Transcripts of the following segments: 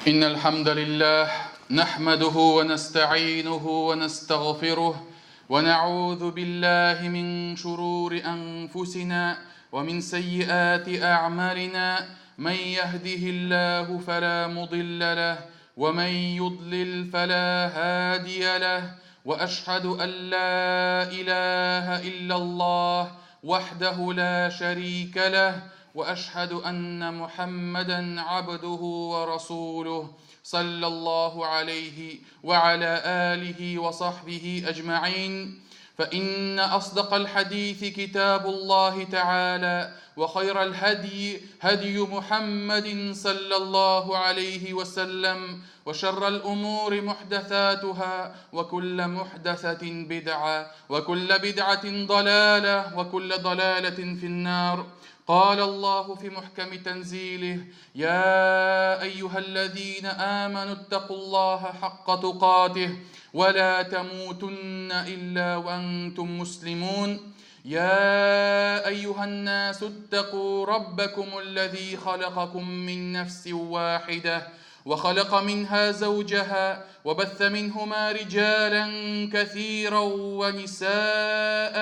إن الحمد لله نحمده ونستعينه ونستغفره ونعوذ بالله من شرور أنفسنا ومن سيئات أعمالنا. من يهده الله فلا مضل له ومن يضلل فلا هادي له، وأشهد أن لا إله إلا الله وحده لا شريك له، وأشهد أن محمدا عبده ورسوله صلى الله عليه وعلى آله وصحبه أجمعين. فإن أصدق الحديث كتاب الله تعالى، وخير الهدي هدي محمد صلى الله عليه وسلم، وشر الأمور محدثاتها، وكل محدثة بدعة، وكل بدعة ضلالة، وكل ضلالة في النار. قال الله في محكم تنزيله: يا أيها الذين آمنوا اتقوا الله حق تقاته ولا تموتن إلا وأنتم مسلمون. يا أيها الناس اتقوا ربكم الذي خلقكم من نفس واحدة وخلق منها زوجها وبث منهما رجالا كثيرا ونساء،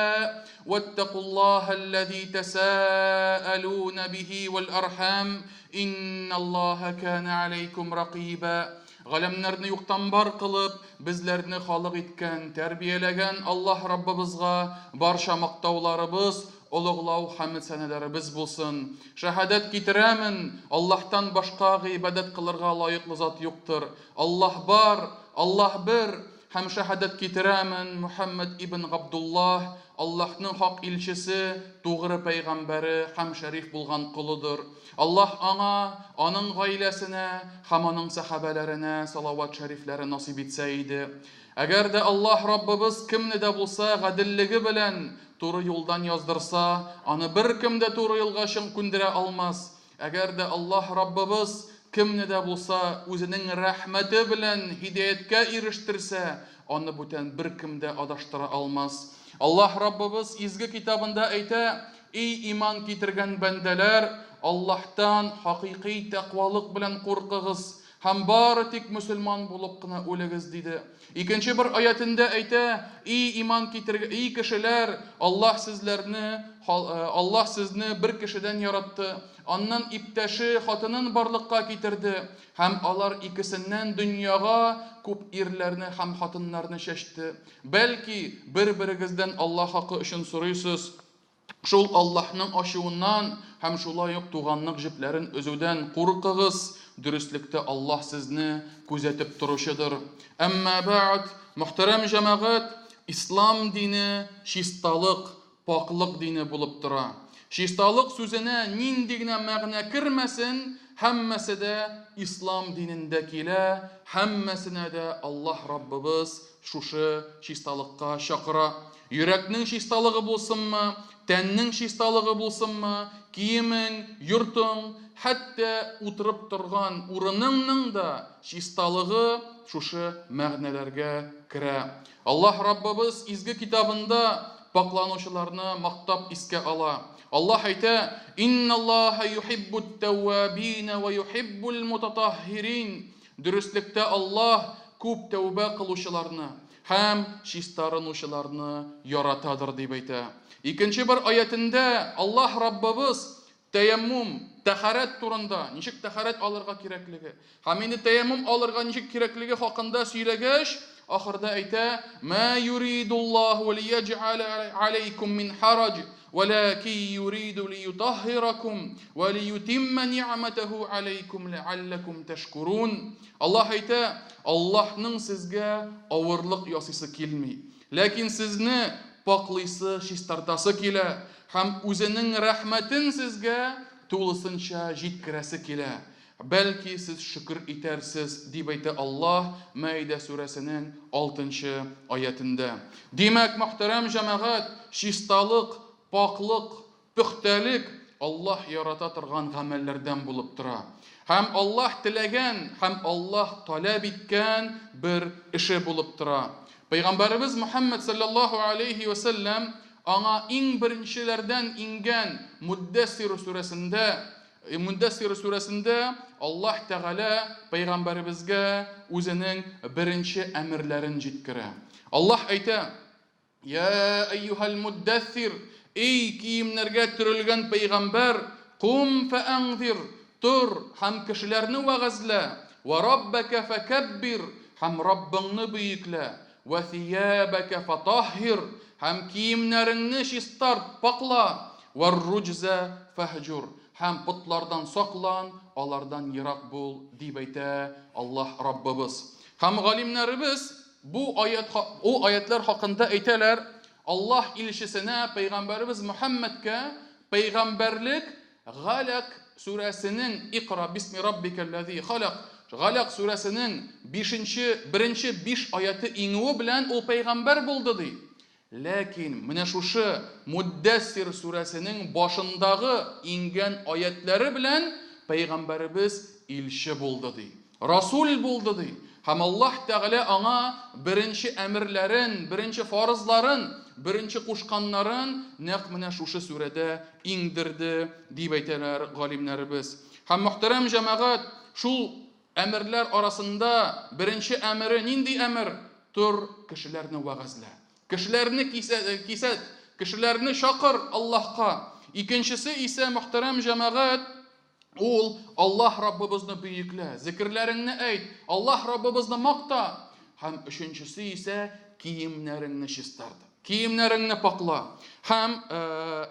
واتقوا الله الذي تساءلون به والأرحام إن الله كان عليكم رقيبا. Галәмнәрне юктан бар кылып, безләрне халык иткән, тәрбияләгән Аллаһ Раббыбызга барча мактауларыбыз, улуглау хәмд сәнәләребез булсын. Шәһадәт китерәмен, Аллаһтан башка гыйбадәт кылырга лаеклы зат юктыр. Аллаһ бар, Аллаһ бер. Һәм шәһадәт китерәмен, Мухаммад ибн Габдуллаһ Аллаһның хак илчесе, тугры пәйгамбәре һәм шәриф булган кулыдыр. Аллаһ аңа, аның гаиләсенә һәм аның сахабаларына салават шәрифләре насип итсә иде. Әгәр дә Аллаһ Раббыбыз кемне дә булса гаделлеге белән туры юлдан яздырса, аны беркем дә туры юлга күндерә алмас. Әгәр дә Аллаһ Раббыбыз кемне дә булса үзенең рәхмәте белән һидаяткә ирештерсә, аны бүтән беркем дә адаштыра алмас. Аллаһ Раббыбыз изге китабында әйтә: "Эй иман китергән бәндәләр, Аллаһтан хакыйкый тәкъвалык белән куркыгыз һәм бары тик мөселман булып кына үлегез" диде. Икенче бер аятында әйтә: "Эй иман китергән, эй кешеләр, Аллаһ сезне бер кешедән яратты, аннан иптәше хатынын барлыкка китерде, һәм алар икесеннән дөньяга күп ирләрне һәм хатыннарны чәчте. Бәлки бер-берегездән Аллаһ хакы өчен сорыйсыз. Шул Аллаһның ачуыннан һәм шулай ук туганлык җепләрен өзүдән куркыгыз. Дөрестлектә Аллаһ сезне күзәтеп торучыдыр." Әмма бәъд, мөхтәрәм җәмәгать, ислам дине чисталык, паклык дине булып тора. Чисталык сүзенә нинди генә мәгънә кермәсен, һәммәсе дә ислам динендә килә, һәммәсенә дә Аллаһ Раббыбыз шушы чисталыкка чакыра. Йөрәкнең чисталыгы булсынмы, тәннең чисталыгы булсынмы, киемең, йортың, хәтта утырып торган урыныңның да чисталыгы шушы мәгънәләргә керә. Аллаһ Раббыбыз изге китабында пакланучыларны мактап искә ала. Аллаһ әйтә: "Инналлаһа юхиббут тәввабина ва юхиббул мутатаххирин." Дөрестлектә Аллаһ күп тәүбә кылучыларны һәм чистарынучыларны яратадыр дип әйтә. Икенче бер аятында Аллаһ Раббыбыз тәяммум, тәһарәт турында, ничек тәһарәт алырга кирәклеге, һәм инде тәяммум алырга ничек кирәклеге хакында сөйләгәч, ахырда әйтә: "Ма юридуллаһу лиядж'ала алейкум мин харaj, валакин юриду лиютahhirakum ва лиютимма ни'матаху алейкум ла'аллакум ташкурун." Аллаһ әйтә: Аллаһның сезгә авырлык ясыйсы килми, ләкин сезне паклыйсы, чистартасы килә, һәм үзенең рәхмәтен сезгә тулысынча җиткерәсе килә. Бәлки сез шөкер итәрсез дип әйтә Аллаһ Мәидә сүрәсенең 6-нчы аятында. Димәк, мөхтәрәм җәмәгать, чисталык, паклык, пөхтәлек Аллаһ ярата торган гамәлләрдән булып тора. Һәм Аллаһ теләгән, һәм Аллаһ таләп иткән бер эше булып тора. Пәйгамбәрбез Мухаммад саллаллаһу алейхи ва саллям аңа иң беренчеләрдән ингән Муддассир сүрәсендә Муддассир сүрәсендә Аллаһ Тәгалә пәйгамбәребезгә үзенең беренче әмерләрен җиткерә. Аллаһ әйтә: «Я әйюхал муддассир, эй киемнәргә төрелгән пәйгамбәр, кум фәанзир, тур һәм кешеләрне вәгазьлә, ва раббака фәкәббир һәм Раббыңны бөеклә, ва сиябака фатаххир һәм киемнәреңне чистарт, пакла, ва руджза фәһҗур һәм путлардан саклан, алардан ерак бул» дип әйтә Аллаһ Раббыбыз. Һәм галимнәребез бу аятлар хакында әйтәләр: Аллаһ илчесенә, пәйгамбәребез Мөхәммәдкә пәйгамбәрлек Галак сүрәсенең Иқра бисми раббикаллази халак, Галак сүрәсенең беренче 5 аяты иңүе белән ул пәйгамбәр булды ди. Ләкин менә шушы Муддассир сүрәсенең башындагы иңгән аятлары белән пәйгамбәребез илче булды ди, расул булды ди. Һәм Аллаһ Тәгалә аңа беренче әмерләрен, беренче фарызларын, беренче кушканнарын нәкъ менә шушы сүрәдә иңдерде дип әйтәләр галимнәребез. Һәм мөхтәрәм җәмәгать, шул әмерләр арасында беренче әмере нинди әмер? Тур кешеләрне вәгазьлә. Кешеләрне кисәт, кешеләрне шакыр Аллаһка. Икенчесе исә мөхтәрәм җәмәгать, ул Аллаһ Раббыбызны бөеклә, зикрләреңне әйт, Аллаһ Раббыбызны макта. Һәм өченчесе исә киемнәреңне чистарт, киемнәреңне пакла. Һәм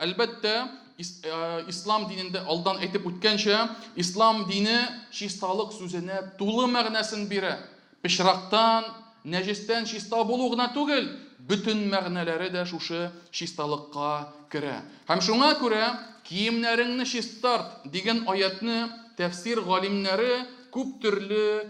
әлбәттә ислам динендә алдан әйтеп үткәнчә, ислам дине чисталык сүзенә тулы мәгънәсен бирә. Пычрактан, нәҗестән чиста булу гына түгел, бүтән мәгънәләре дә шушы чисталыкка керә. Һәм шуңа күрә киемнәреңне чистарт дигән аятны тәфсир галимнәре күп төрле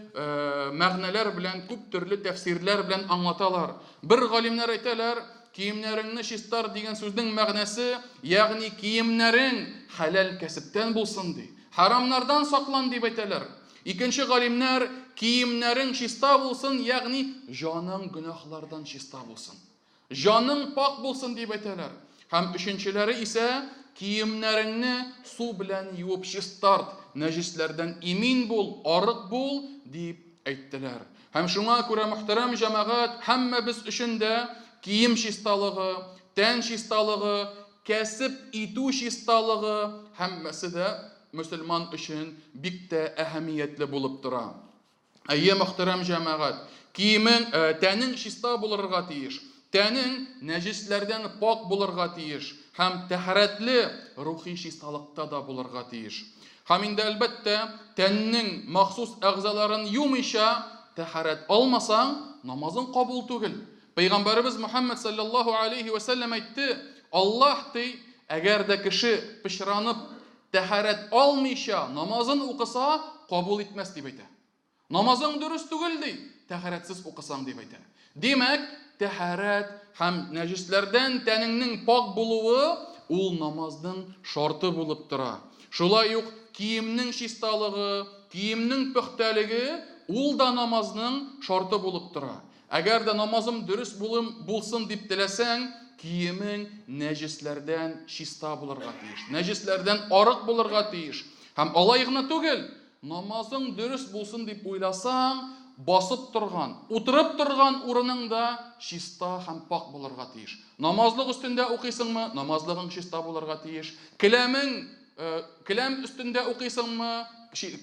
мәгънәләр белән, күп төрле тәфсирләр белән аңлаталар. Бер галимнәр әйтәләр, киемнәреңне чистарт дигән сүзнең мәгънәсе, ягъни киемнәрең хәләл кәсептән булсын ди, харамнардан саклан дип әйтәләр. Икенче галимнәр, киемнәрең чиста булсын, ягъни җаның гөнаһлардан чиста булсын, җаның пак булсын дип әйтәләр. Һәм өченчеләре исә киемнәреңне су белән юып чистарт, нәҗисләрдән имин бул, арык бул дип әйттеләр. Һәм шуңа күрә мөхтәрәм җәмәгать, һәммәбез өчен дә кием чисталыгы, тән чисталыгы, кәсеп итү чисталыгы һәммәсе дә мөселман өчен бик тә әһәмиятле булып тора. Әйе мөхтәрәм җәмәгать, тәнең чиста булырга тиеш, тәнең нәҗисләрдән пак булырга тиеш һәм тәһарәтле рухи чисталыкта да булырга тиеш. Һәм инде әлбәттә тәннең махсус әгъзаларын юмыйча тәһарәт алмасаң, намазың кабул түгел. Пәйгамбәребез Мөхәммәд саллаллаһу алейхи ва сәллям әйтте: Аллаһ ди, әгәр дә кеше пычранып тәһарәт алмыйча намазын укыса, кабул итмәс дип әйтә. Намазың дөрес түгел ди, тәһарәтсез укысаң дип әйтә. Димәк, тәһарәт һәм нәҗисләрдән тәнеңнең пак булуы ул намазның шарты булып тора. Шулай ук киемнең чисталыгы, киемнең пөхтәлеге ул да намазның шарты булып тора. Әгәр дә намазым дөрес булсын дип теләсәң, киемең нәҗисләрдән чиста булырга тиеш, нәҗисләрдән арык булырга тиеш. Һәм алай гына түгел, намазың дөрес булсын дип уйласаң, басып торган, утырып торган урыныңда чиста һәм пак булырга тиеш. Намазлык өстендә укыйсыңмы, намазлыгың чиста булырга тиеш. Келәм өстендә укыйсыңмы,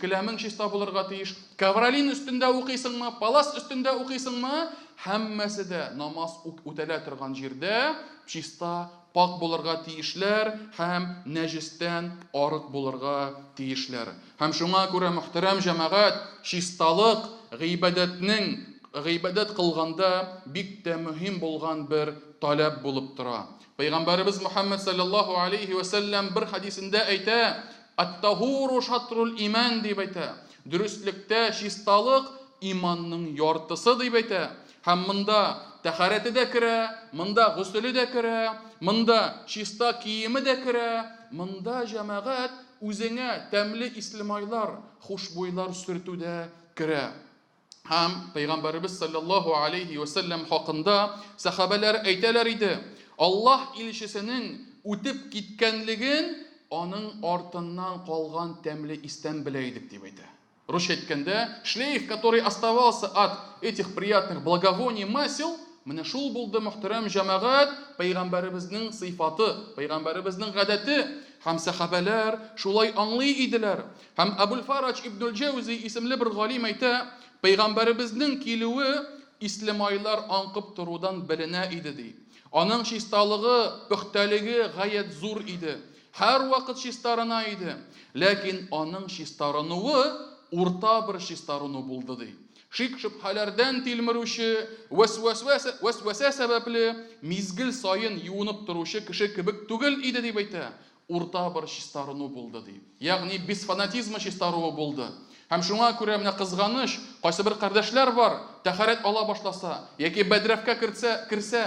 келәмең чиста булырга тиеш. Кавралин өстендә укыйсыңмы, палас өстендә укыйсыңмы, һәммәсе дә намаз үтәлә торган җирдә чиста, пак булырга тиешләр һәм нәҗестән арык булырга тиешләр. Һәм шуңа күрә мөхтәрәм җәмәгать, чисталык гыйбадәт кылганда бик тә мөһим булган бер таләп булып тора. Пәйгамбәребез Мөхәммәд саллаллаһу алейхи ва сәллям бер хадисендә әйтә: «Ат-тахуру шатрул иман» дип әйтә. Дөрестлектә чисталык иманның яртысы дип әйтә. Һәм монда тәһарәте дә керә, монда гусле дә керә, монда чиста киеме дә керә, монда җәмәгать үзеңә тәмле ислемайлар, хушбуйлар сөртү дә керә. Һәм Пәйгамбәребез саллаллаһу алейхи ва сәллям хакында сахабалар әйтәләр иде: Аллаһ илчесенең үтеп киткәнлеген аның артыннан калган тәмле истән белә идек дип әйтә. Русча әйткәндә, шлейф, который оставался от этих приятных благовоний масел, менә шул булды, мөхтәрәм җәмәгать, пәйгамбәребезнең сыйфаты, пәйгамбәребезнең гадәте. Һәм сахабалар шулай аңлый иделәр. Һәм Абул Фарадж ибн Джаузи исемле бер галим әйтә, пәйгамбәребезнең килүе ислемайлар аңкып торудан беленә иде ди. Аның чисталыгы, пөхтәлеге гаять зур иде. Һәр вакыт чистарына иде. Ләкин аның чистарынуы урта бер чистарыну булды ди. Шик-шөбһәләрдән тилмерүче, вәсвәсә сәбәпле мизгел сайын юынып торучы кеше кебек түгел иде дип әйтә. Урта бер чистарыну булды ди. Ягъни без фанатизмы чистаруы булды. Һәм шуңа күрә менә кызганыш, кайсы бер кардәшләр бар, тәһарәт ала башласа, яки бәдрәфкә керсә,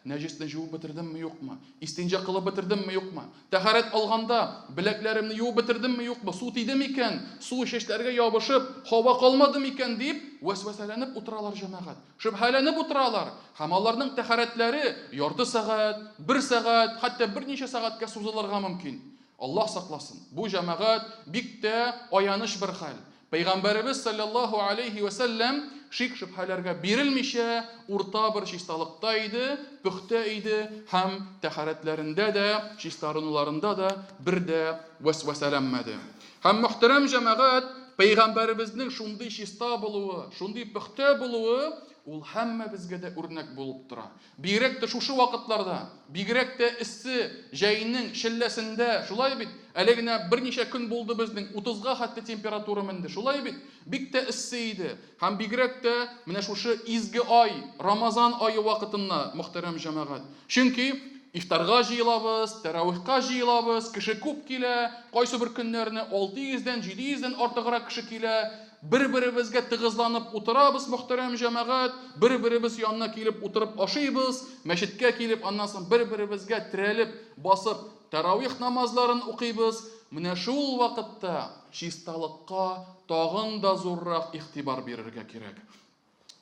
нәҗисне җуып бетердемме юкмы? Истинҗа кылып бетердемме юкмы? Тәһарәт алганда беләкләремне юып бетердемме юкмы? Су тиде микән? Су чәчләргә ябышып, һава калмады микән дип вәсвәсәләнеп утыралар җәмәгать. Шөбһәләнеп утыралар. Һәм аларның тәһарәтләре ярты сәгать, 1 сәгать, хәтта берничә сәгатькә сузылырга мөмкин. Аллаһ сакласын. Бу җәмәгать бик тә аяныш бер хәл. Пәйгамбәребез саллаллаһу алейхи ва саллям шик-шөбһәләргә бирелмичә урта бер чисталыкта иде, пөхтә иде һәм тәһарәтләрендә дә, чистарынуларында да бер дә вәсвәсәләнмәде. Һәм мөхтәрәм җәмәгать, пәйгамбәребезнең шундый чиста булуы, шундый пөхтә булуы ул һәммәбезгә дә үрнәк булып тора. Бигрәк тә шушы вакытларда, бигрәк тә иссе җәйнең шелләсендә, шулай бит, әле генә берничә көн булды безнең 30-га хәтта температура менде. Шулай бит, бик тә иссе иде. Һәм бигрәк тә менә шушы изге ай, Рамазан ае вакытында, мөхтәрәм җәмәгать. Чөнки ифтарга җыелабыз, тәравихка җыелабыз, кеше күп килә, кайсы бер көннәрне 600-дән, 700-дән артыграк кеше килә. Бер-беребезгә тыгызланып утырабыз, мөхтәрәм җәмәгать, бер-беребез янына килеп утырып ашыйбыз, мәчеткә килеп, аннан соң бер-беребезгә терәлеп, басып, тәравих намазларын укыйбыз. Менә шул вакытта чисталыкка тагын да зуррак игътибар бирергә кирәк.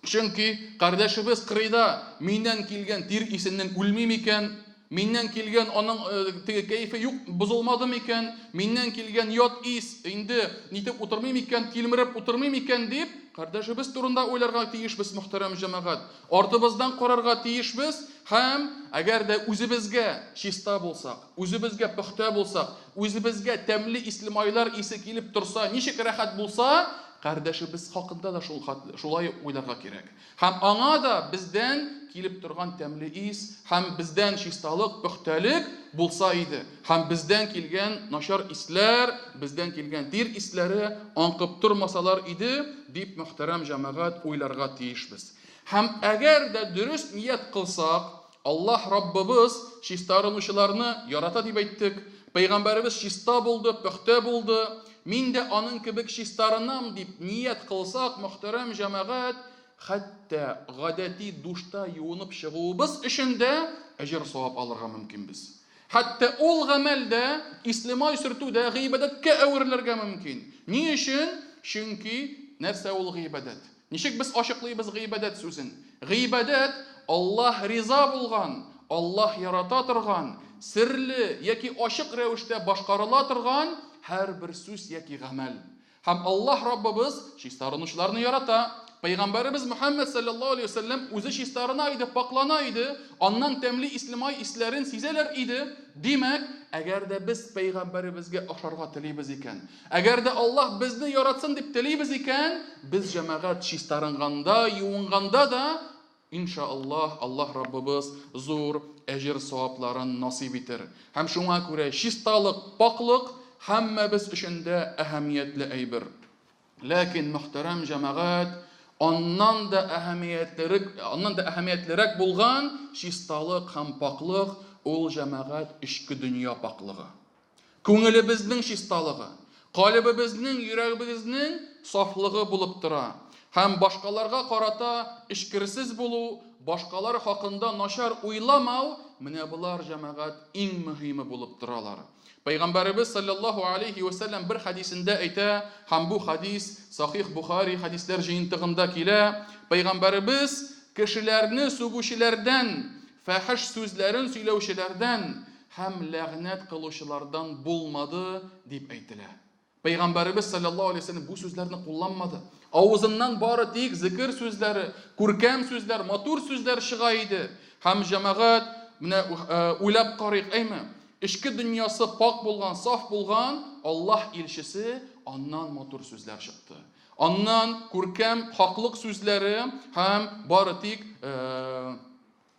Чөнки кардәшебез кырыйда миннән килгән тир исеннән үлми микән? Миннән килгән аның теге кайфы юк, бозылмады микән? Миннән килгән ят ис инде нитеп утырмый микән, тилмереп утырмый микән дип, кардәшебез турында уйларга тиешбез, мөхтәрәм җәмәгать. Артыбыздан карарга тиешбез һәм әгәр дә үзебезгә чиста булсак, үзебезгә пөхтә булсак, үзебезгә тәмле ислемайлар исе килеп торса, ничек рәхәт булса, кардәшебез хакында да шулай уйларга кирәк. Һәм аңа да бездән килеп торган тәмле ис һәм бездән чисталык, пөхтәлек булса иде. Һәм бездән килгән начар исләр, бездән килгән тир исләре аңкып тормасалар иде дип мөхтәрәм җәмәгать уйларга тиешбез. Һәм әгәр дә дөрес ният кылсак, Аллаһ Раббыбыз чистарынучыларны ярата дип әйттек. Пәйгамбәребез чиста булды, пөхтә булды. Мин дә аның кебек чистарынам дип ният кылсак, мөхтәрәм җәмәгать, хәтта гадәти душта юынып чыгуыбыз өчен дә әҗр савап алырга мөмкинбез. Хәтта ул гамәлдә, ислемай сөртүдә гыйбадәткә әверелергә мөмкин. Ни өчен? Чөнки нәрсә ул гыйбадәт? Ничек без ачыклыйбыз гыйбадәт сүзен? Гыйбадәт Аллаһ риза булган, Аллаһ ярата торган, серле яки ачык рәвештә башкарыла торган һәр бер сүз яки гамәл. Һәм Аллаһ Раббыбыз чистарынучыларны ярата. Пәйгамбәребез Мөхәммәд саллаллаһу алейхи ва саллям үзе чистарына иде, паклана иде, аннан тәмле ислемай исләрен сизәләр иде. Димәк, әгәр дә без пәйгамбәребезгә ашарга телибез икән, әгәр дә Аллаһ безне яратсын дип телибез икән, без җәмәгать чистарынганда, юынганда да иншааллаһ Аллаһ Раббыбыз зур әҗр савапларын насыйп итер. Һәм шуңа күрә чисталык, паклык һәммәбез өчен дә әһәмиятле әйбер. Ләкин мөхтәрәм җәмәгать, Аннан да әһәмиятлерәк булган чисталык һәм паклык ул җәмәгать ичке дөнья паклыгы. Күңелебезнең чисталыгы, калбыбызның, йөрәгебезнең сафлыгы булып тора. Һәм башкаларга карата ишкерсез булу, башкалар хакында начар уйламау, менә булар җәмәгать иң мөһиме булып торалар. Пәйгамбәребез саллаллаһу алейхи ва саллям бер хадисендә әйтә, һәм бу хадис Сахих Бухари хадисләр җыентыгында килә. Пәйгамбәребез кешеләрне сүгүчеләрдән, фәхиш сүзләрен сөйләүчеләрдән, һәм ләгънәт кылучылардан булмады дип әйтелә. Пәйгамбәрбез саллаллаһу алейһи ва саллям бу сүзләрне кулланмады. Авызыннан бары тик зикр сүзләре, күркәм сүзләр, матур сүзләр чыга иде. Һәм җәмәгать менә уйлап карыйк, әйме? Ишке дөньясы пак булган, саф булган, Аллаһ илчесе аннан матур сүзләр чыкты. Аннан күркәм, хаклык сүзләре һәм бары тик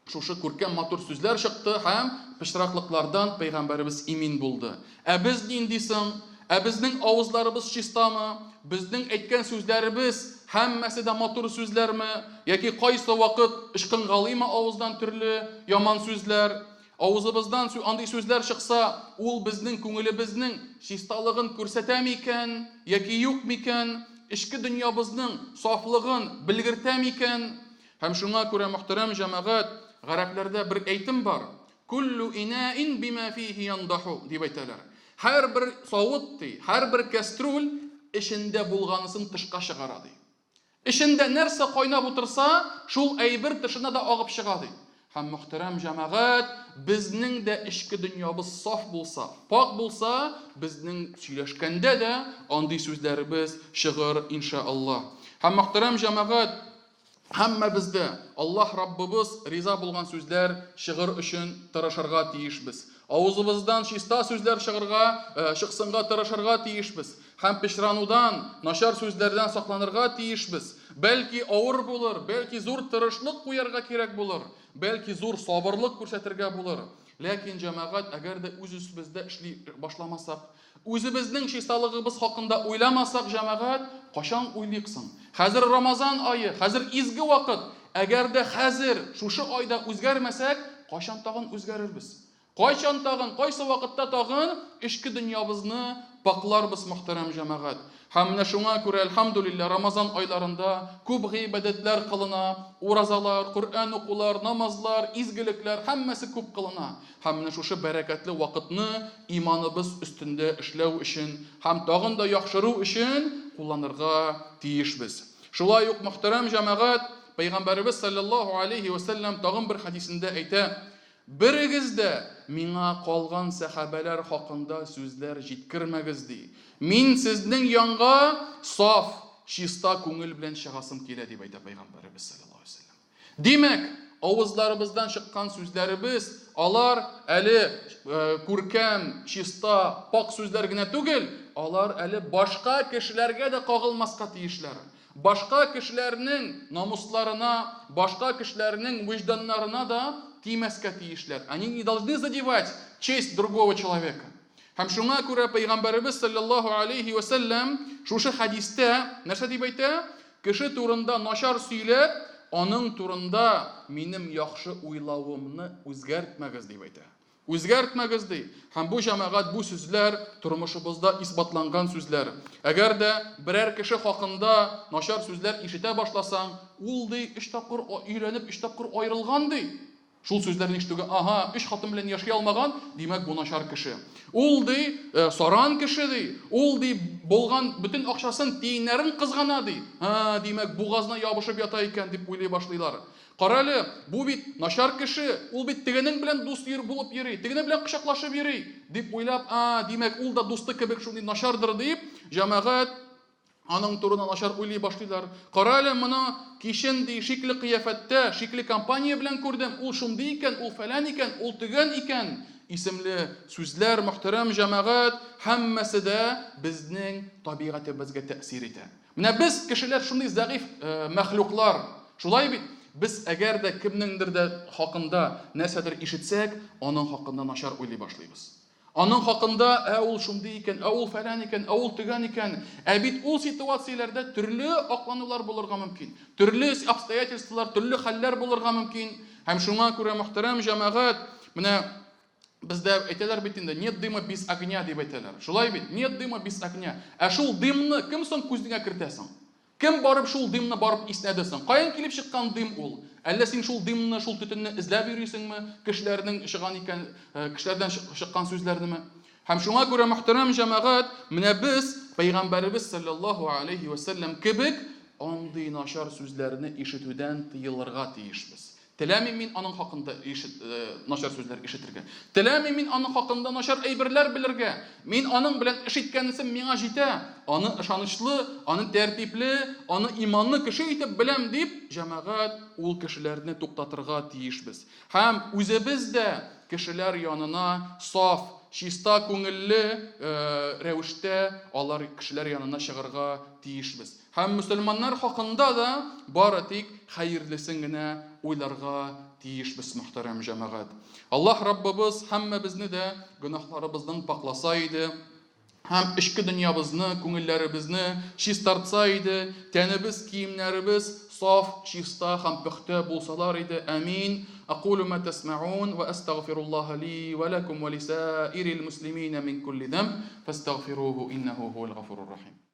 шушы күркәм матур сүзләр чыкты һәм пычраклыклардан пәйгамбәрбез имин булды. Ә без нинди соң? Ә безнең авызларыбыз чистамы? Безнең әйткән сүзләребез һәммәсе дә матур сүзләрме? Яки кайсы вакыт ышкынгалыймы авыздан төрле яман сүзләр? Авызыбыздан андый сүзләр чыкса, ул безнең күңелебезнең чисталыгын күрсәтә микән? Яки юк микән? Ишке дөньябызның сафлыгын белгертә микән? Һәм шуңа күрә мөхтәрәм җәмәгать, гарәпләрдә бер әйтем бар. Куллу инаин бима фиһи яндаху дип әйтәләр. Һәр бер савыт ди, һәр бер каструль эчендә булганысын тышка чыгара ди. Эчендә нәрсә кайнап утырса, шул әйбер тышына да агып чыга ди. Һәм мөхтәрәм җәмәгать, безнең дә ишке дөньябыз саф булса, пак булса, безнең сөйләшкәндә дә андый сүзләребез чыгыр иншааллаһ. Һәм мөхтәрәм җәмәгать, һәммәбездә Аллаһ Раббыбыз риза булган сүзләр чыгыр өчен тырышырга тиешбез. Авызыбыздан чиста сүзләр чыксынга тырышырга тиешбез. Һәм пычранудан, начар сүзләрдән сакланырга тиешбез. Бәлки авыр булыр, бәлки зур тырышлык куярга кирәк булыр, бәлки зур сабырлык күрсәтергә булыр. Ләкин җәмәгать, әгәр дә үзебездә эшли башламасак, үзебезнең чисталыгыбыз хакында уйламасак, җәмәгать, кашан уйлыйк соң? Хәзер Рамазан ае, хәзер изге вакыт. Әгәр дә хәзер шушы айда үзгәрмәсәк, кашан тагын үзгәрербез? Кайчан тагын, кайсы вакытта тагын ишке дөньябызны пакларбыз, мөхтәрәм җәмәгать. Һәм менә шуңа күрә әлхәмдүлилләh Рамазан айларында күп гыйбадәтләр кылына, уразалар, Коръән укулар, намазлар, изгелекләр һәммәсе күп кылына. Һәм менә шушы бәрәкәтле вакытны иманыбыз өстендә эшләү өчен һәм тагын да яхшыру өчен кулланырга тиешбез. Шулай ук мөхтәрәм җәмәгать, Пәйгамбәрбез саллаллаһу алейһи ва саллям тагын бер хадисендә әйтә: "Берегез дә миңа калган сахабалар хакында сүзләр җиткермәгез ди. Мин сезнең янга саф, чиста күңел белән чыгасым килә" дип әйтә Пәйгамбәрбез саллаллаһу алейһи ва саллям. Димәк, авызларыбыздан чыккан сүзләребез, алар әле күркәм, чиста, пак сүзләр генә түгел, алар әле башка кешеләргә дә кагылмаска тиешләр. Башка кешеләрнең намусларына, башка кешеләрнең вөҗданнарына да тимәскә тиешләр. Они не должны задевать честь другого человека. Һәм шуңа күрә Пәйгамбәрбез саллаллаһу алейһи ва саллям шушы хадистә нәрсә дип әйтә? Кеше турында начар сөйләп, аның турында минем яхшы уйлавымны үзгәртмәгез дип әйтә. Үзгәртмәгез ди. Һәм бу җәмәгать, бу сүзләр тормышыбызда исбатланган сүзләр. Әгәр дә берәр кеше хакында начар сүзләр ишетә башласаң, ул ди 3 тапкыр өйләнеп, 3 тапкыр аерылган ди. Шул сүзләрне ишетүгә, ага, 3 хатын белән яши алмаган, димәк бу начар кеше. Ул ди саран кеше ди. Ул ди булган бүтән акчасын тиеннәрен кызгана ди. Димәк бугазына ябышып ята икән дип уйлый башлыйлар. Каралы, бу бит начар кеше, ул бит тегенең белән дуст булып йөри, тегенең белән кочаклашып йөри дип уйлап, димәк ул да дусты кебек шундый начардыр дип, җәмәгать аның турына начар уйлый башлыйлар. Каралы, моны кичен ди шикле кыяфәттә, шикле компания белән күрдем, ул шундый икән, ул фәлән икән, ул төгән икән. Исемле сүзләр, мөхтәрәм җәмәгать, һәммәсе дә безнең табигатыбызга тәэсир итә. Менә без кешеләр шундый зәгыйф мәхлуклар. Шулай бит, без әгәр дә кемнеңдер дә хакында нәрсәдер ишетсәк, аның хакында начар уйлый башлыйбыз. Аның хакында, ул шундый икән, ул фәлән икән, ул төгән икән. Бит ул ситуацияләрдә төрле акланулар булырга мөмкин. Төрле обстоятельстволар, төрле хәлләр булырга мөмкин. Һәм шуңа күрә мөхтәрәм җәмәгать, менә бездә әйтәләр бит инде, нет дыма без огня дип әйтәләр. Шулай бит, нет дыма без огня. Шул дымны кем соң күзеңә кертәсең? Кем барып шул дымны барып иснәдесең? Каян килеп чыккан дым ул? Әллә син шул дымны, шул төтенне эзләп йөрисеңме? Кешеләрнең чыган икән, кешеләрдән чыккан сүзләрнеме? Һәм шуңа күрә мөхтәрәм җәмәгать, менә без Пәйгамбәрбез саллаллаһу алейһи ва саллям кебек андый начар сүзләрне ишетүдән тыелырга тиешбез. Теләмим мин аның хакында начар сүзләр ишетергә. Теләмим мин аның хакында начар әйберләр белергә. Мин аның белән эш иткәнсем миңа җитә. Аны ышанычлы, аны тәртипле, аны иманлы кеше итеп беләм дип, җәмәгать ул кешеләрне туктатырга тиешбез. Һәм үзебез дә кешеләр янына саф, чиста күңелле рәвештә алар кешеләр янына чыгарга тиешбез. Һәм мөселманнар хакында да бары тик хәерлесен генә уйларга тиешбез, мөхтәрәм җәмәгать. Аллаһ Раббыбыз һәммәбезне дә гөнаһларыбыздан пакласа иде. Һәм эчке дөньябызны, күңелләребезне чистартса иде, тәнебез, киемнәребез saf, чиста һәм пөхтә булсалар иде. Амин. أقول ما تسمعون وأستغفر الله لي ولكم ولسائر المسلمين من كل ذنب فاستغفروه إنه هو الغفور الرحيم.